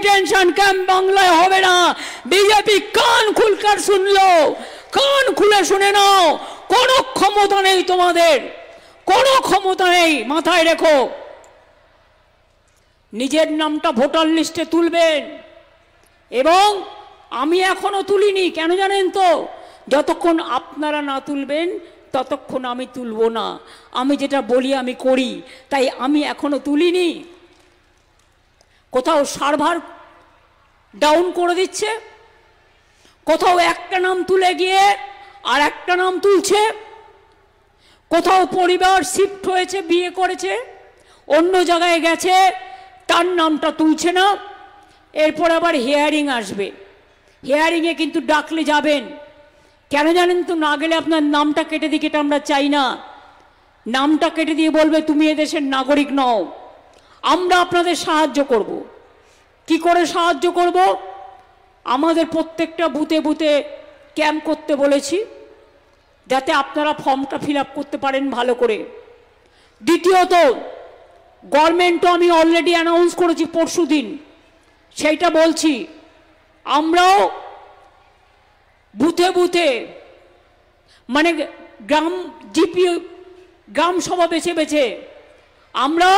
Detention camp বাংলায় হবে না। বিজেপি কান খুলকার শুনলো, কান খুলে শুনে নাও, কোনো ক্ষমতা নেই তোমাদের, কোনো ক্ষমতা নেই, মাথায় রেখো। নিজের নামটা ভোটার লিস্টে তুলবেন, এবং আমি এখনো তুলিনি, কেন জানেন তো? যতক্ষণ আপনারা না তুলবেন ততক্ষণ আমি তুলব না। আমি যেটা বলি আমি করি, তাই আমি এখনো তুলিনি। কোথাও সার্ভার ডাউন করে দিচ্ছে, কোথাও একটা নাম তুলে গিয়ে আর একটা নাম তুলছে, কোথাও পরিবার শিফট হয়েছে, বিয়ে করেছে, অন্য জায়গায় গেছে, তার নামটা তুলছে না। এরপর আবার হিয়ারিং আসবে, হিয়ারিংয়ে কিন্তু ডাকলে যাবেন, কেন জানেন তো? না গেলে আপনার নামটা কেটে দিকে, এটা আমরা চাই না। নামটা কেটে দিয়ে বলবে তুমি এদেশের নাগরিক নও। আমরা আপনাদের সাহায্য করব। কি করে সাহায্য করব? আমাদের প্রত্যেকটা বুথে বুথে ক্যাম্প করতে বলেছি, যাতে আপনারা ফর্মটা ফিল আপ করতে পারেন ভালো করে। দ্বিতীয়ত, গভর্নমেন্টও আমি অলরেডি অ্যানাউন্স করেছি পরশু দিন, সেইটা বলছি, আমরাও বুথে বুথে, মানে গ্রাম জিপি গ্রাম সভা বেছে বেছে, আমরা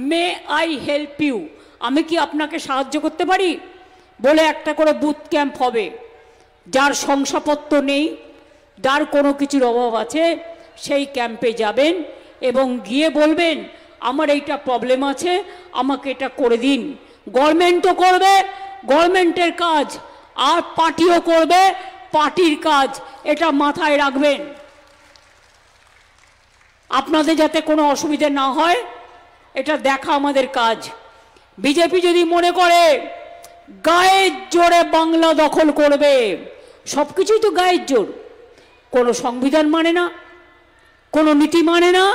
মে আই হেল্প ইউ, আমি কি আপনাকে সাহায্য করতে পারি বলে একটা করে বুথ ক্যাম্প হবে। যার শংসাপত্র নেই, যার কোনো কিছুর অভাব আছে, সেই ক্যাম্পে যাবেন এবং গিয়ে বলবেন আমার এইটা প্রবলেম আছে, আমাকে এটা করে দিন। গভর্নমেন্টও করবে, গভর্নমেন্টের কাজ, আর পার্টিও করবে, পার্টির কাজ। এটা মাথায় রাখবেন, আপনাদের যাতে কোনো অসুবিধা না হয় এটা দেখা আমাদের কাজ। বিজেপি যদি মনে করে গায়ের জোরে বাংলা দখল করবে, সব কিছুই তো গায়ের জোর, কোনো সংবিধান মানে না, কোনো নীতি মানে না,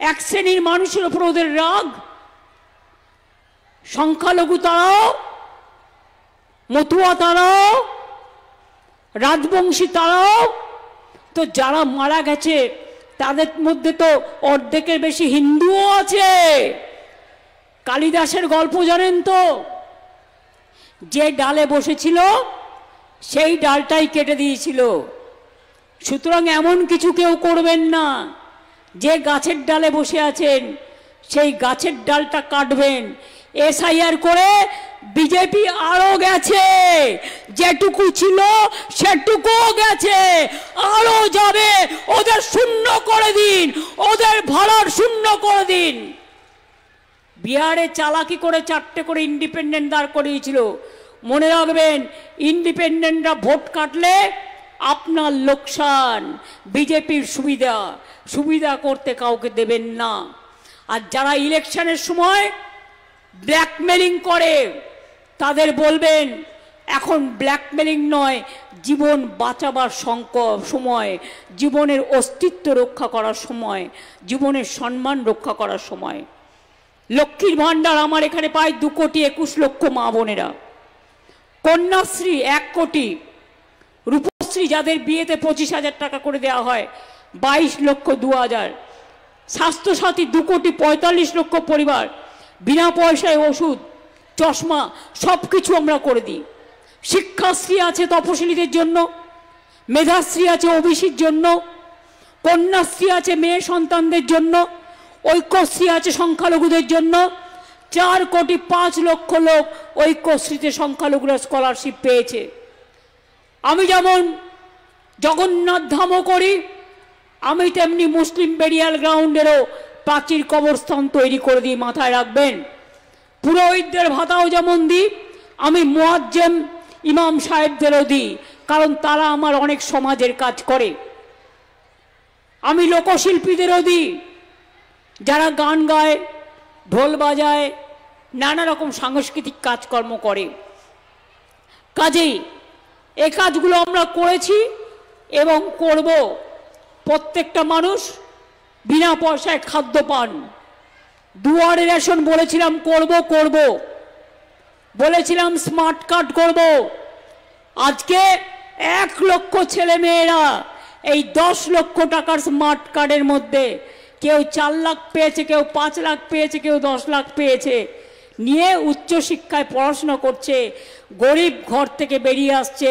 এক শ্রেণীর মানুষের উপর ওদের রাগ, সংখ্যালঘু তারাও, মতুয়া তারাও, রাজবংশী তারাও, তো যারা মারা গেছে তাদের মধ্যে তো অর্ধেকের বেশি হিন্দুও আছে। কালিদাসের গল্প জানেন তো? যে ডালে বসেছিল সেই ডালটাই কেটে দিয়েছিল। সুতরাং এমন কিছু কেউ করবেন না, যে গাছের ডালে বসে আছেন সেই গাছের ডালটা কাটবেন। এসআইআর করে বিজেপি আরো গেছে, যেটুকু ছিল সেটুকুও গেছে, আরো যাবে। ওদের শূন্য করে দিন, ওদের ভাড়ার শূন্য করে দিন। বিহারে চালাকি করে 4টে করে ইন্ডিপেন্ডেন্ট দাঁড় করিয়েছিল। মনে রাখবেন, ইন্ডিপেন্ডেন্টরা ভোট কাটলে আপনার লোকসান, বিজেপির সুবিধা, সুবিধা করতে কাউকে দেবেন না। আর যারা ইলেকশনের সময় ব্ল্যাকমেলিং করে তাদের বলবেন এখন ব্ল্যাকমেলিং নয়, জীবন বাঁচাবার সময়, জীবনের অস্তিত্ব রক্ষা করার সময়, জীবনের সম্মান রক্ষা করার সময়। লক্ষ্মীর ভাণ্ডার আমার এখানে পায় 2,21,00,000 মা বোনেরা, কন্যাশ্রী 1 কোটি, রূপশ্রী যাদের বিয়েতে 25,000 টাকা করে দেওয়া হয় 22,02,000, স্বাস্থ্যসাথী 2,45,00,000 পরিবার, বিনা পয়সায় ওষুধ, চশমা, সব কিছু আমরা করে দিই। শিক্ষাশ্রী আছে তপশিলীদের জন্য, মেধাশ্রী আছে ওবিসির জন্য, কন্যাশ্রী আছে মেয়ে সন্তানদের জন্য, ঐক্যশ্রী আছে সংখ্যালঘুদের জন্য। 4,05,00,000 লোক ঐক্যশ্রীতে সংখ্যালঘুরা স্কলারশিপ পেয়েছে। আমি যেমন জগন্নাথ ধামও করি, আমি তেমনি মুসলিম বেরিয়াল গ্রাউন্ডেরও প্রাচীর কবরস্থান তৈরি করে দিই, মাথায় রাখবেন। পুরোহিতদের ভাতাও যেমন দিই, আমি মুয়াজ্জেম ইমাম সাহেবদেরও দিই, কারণ তারা আমার অনেক সমাজের কাজ করে। আমি লোকশিল্পীদেরও দিই, যারা গান গায়, ঢোল বাজায়, নানা রকম সাংস্কৃতিক কাজকর্ম করে। কাজেই এই কাজগুলো আমরা করেছি এবং করব। প্রত্যেকটা মানুষ বিনা পয়সায় খাদ্য পান। দুয়ারে রেশন বলেছিলাম করব, বলেছিলাম স্মার্ট কার্ড করব। আজকে 1 লক্ষ ছেলে মেয়েরা এই 10 লক্ষ টাকার স্মার্ট কার্ডের মধ্যে কেউ 4 লাখ পেয়েছে, কেউ 5 লাখ পেয়েছে, কেউ 10 লাখ পেয়েছে। নিয়ে উচ্চশিক্ষায় পড়াশোনা করছে, গরিব ঘর থেকে বেরিয়ে আসছে,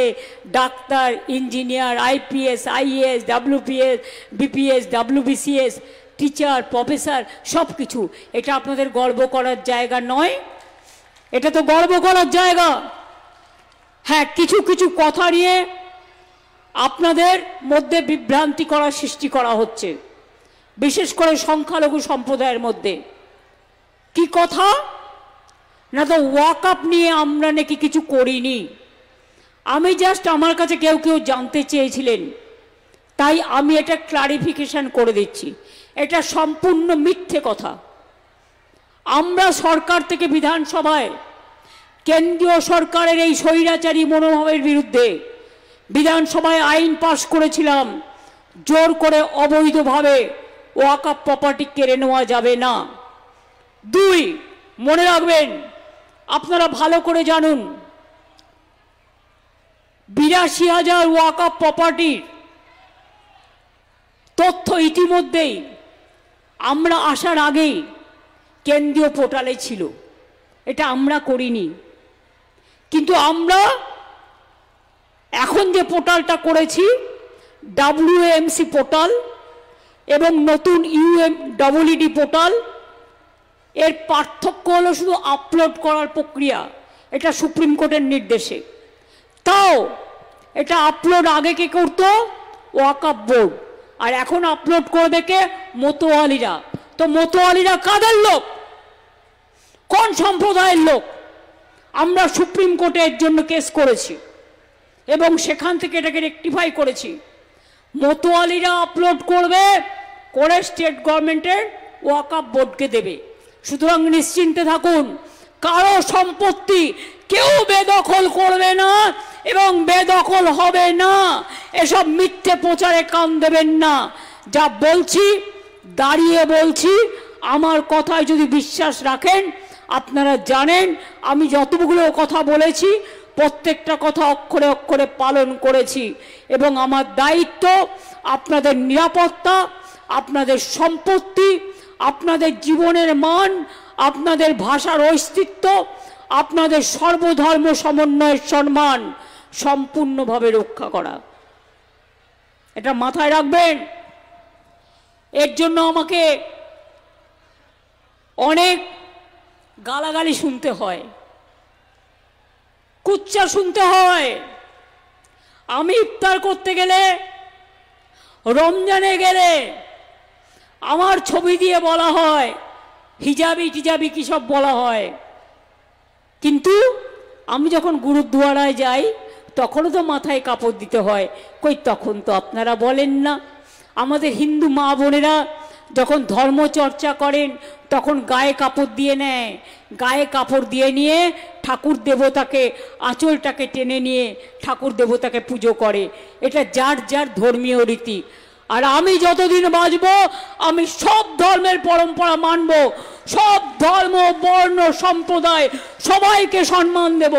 doctor, engineer, IPS, IAS, WPS, BPS, WBCS, teacher, professor, সব কিছু। এটা আপনাদের গর্ব করার জায়গা নয়? এটা তো গর্ব করার জায়গা। হ্যাঁ, কিছু কিছু কথা নিয়ে আপনাদের মধ্যে বিভ্রান্তি করার সৃষ্টি করা হচ্ছে, বিশেষ করে সংখ্যালঘু সম্প্রদায়ের মধ্যে। কি কথা না, তো ওয়াকআপ নিয়ে আমরা নাকি কিছু করিনি। আমি জাস্ট, আমার কাছে কেউ কেউ জানতে চেয়েছিলেন, তাই আমি এটা ক্লারিফিকেশন করে দিচ্ছি। এটা সম্পূর্ণ মিথ্যে কথা। আমরা সরকার থেকে বিধানসভায় কেন্দ্রীয় সরকারের এই স্বৈরাচারী মনোভাবের বিরুদ্ধে বিধানসভায় আইন পাশ করেছিলাম, জোর করে অবৈধভাবে ওয়াকআপ প্রপার্টি কেড়ে নেওয়া যাবে না। 2, মনে রাখবেন, আপনারা ভালো করে জানুন, 82,000 ওয়াকআপ প্রপার্টির তথ্য ইতিমধ্যেই আমরা আসার আগেই কেন্দ্রীয় পোর্টালে ছিল। এটা আমরা করিনি, কিন্তু আমরা এখন যে পোর্টালটা করেছি, WAMC পোর্টাল এবং নতুন UMEED পোর্টাল, এর পার্থক্য হলো শুধু আপলোড করার প্রক্রিয়া। এটা সুপ্রিম কোর্টের নির্দেশে। তাও এটা আপলোড আগে কে করতো? ওয়াকআপ বোর্ড। আর এখন আপলোড করবে কে? মতোয়ালিরা। তো মতোয়ালিরা কাদের লোক? কোন সম্প্রদায়ের লোক? আমরা সুপ্রিম কোর্টে এর জন্য কেস করেছি এবং সেখান থেকে এটাকে রেকটিফাই করেছি। মতোয়ালিরা আপলোড করবে, করে স্টেট গভর্নমেন্টের ওয়াকআপ বোর্ডকে দেবে। সুতরাং নিশ্চিন্তে থাকুন, কারো সম্পত্তি কেউ বেদখল করবে না এবং বেদখল হবে না। এসব মিথ্যে প্রচারে কান দেবেন না। যা বলছি, দাঁড়িয়ে বলছি, আমার কথায় যদি বিশ্বাস রাখেন, আপনারা জানেন আমি যতগুলো কথা বলেছি প্রত্যেকটা কথা অক্ষরে অক্ষরে পালন করেছি এবং আমার দায়িত্ব আপনাদের নিরাপত্তা, আপনাদের সম্পত্তি, আপনাদের জীবনের মান, আপনাদের ভাষার অস্তিত্ব, আপনাদের সর্বধর্ম সমন্বয়ের সম্মান সম্পূর্ণভাবে রক্ষা করা। এটা মাথায় রাখবেন। এর জন্য আমাকে অনেক গালাগালি শুনতে হয়, কুচ্চা শুনতে হয়। আমি ইফতার করতে গেলে, রমজানে গেলে আমার ছবি দিয়ে বলা হয়, হিজাবি টিজাবি কি সব বলা হয়। কিন্তু আমি যখন গুরুদুয়ারায় যাই তখনও তো মাথায় কাপড় দিতে হয়। কই, তখন তো আপনারা বলেন না। আমাদের হিন্দু মা বোনেরা যখন ধর্মচর্চা করেন তখন গায়ে কাপড় দিয়ে নেয়, গায়ে কাপড় দিয়ে নিয়ে ঠাকুর দেবতাকে, আঁচলটাকে টেনে নিয়ে ঠাকুর দেবতাকে পুজো করে। এটা যার যার ধর্মীয় রীতি। আর আমি যতদিন বাঁচব আমি সব ধর্মের পরম্পরা মানব, সব ধর্ম, বর্ণ, সম্প্রদায় সবাইকে সম্মান দেব।